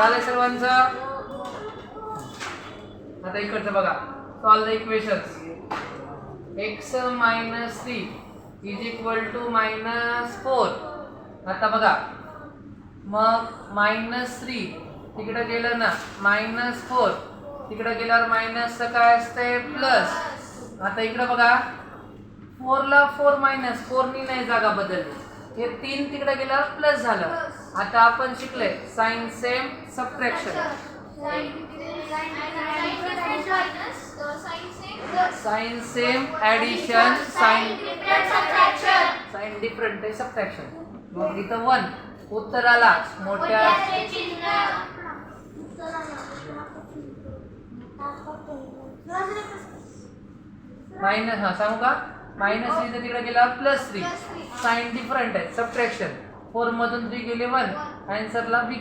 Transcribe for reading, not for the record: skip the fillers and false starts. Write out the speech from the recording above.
झालं सर्वांचं? आता इकडचं बघा, सॉल्व द इक्वेशन्स. x - 3 = -4. आता बघा, मग -3 तिकडे गेलं ना, -4 तिकडे गेल्यावर मायनस काय असते प्लस. आता इकडे बघा, 4 ला 4 - 4 नी नाही जागा बदलली, हे 3 तिकडे गेल्यावर प्लस झालं. आता आपण शिकले sign same subtraction. Sign same addition, sign different आहे सबट्रॅक्शन. मग इथं 1 उत्तराला मोठ्या मायनस, हा सांगू का, -3 तिकडे गेल्यावर +3. साइन डिफरंट आहे सबट्रॅक्शन. 4 मधून 3 गेले 1, आन्सरला बी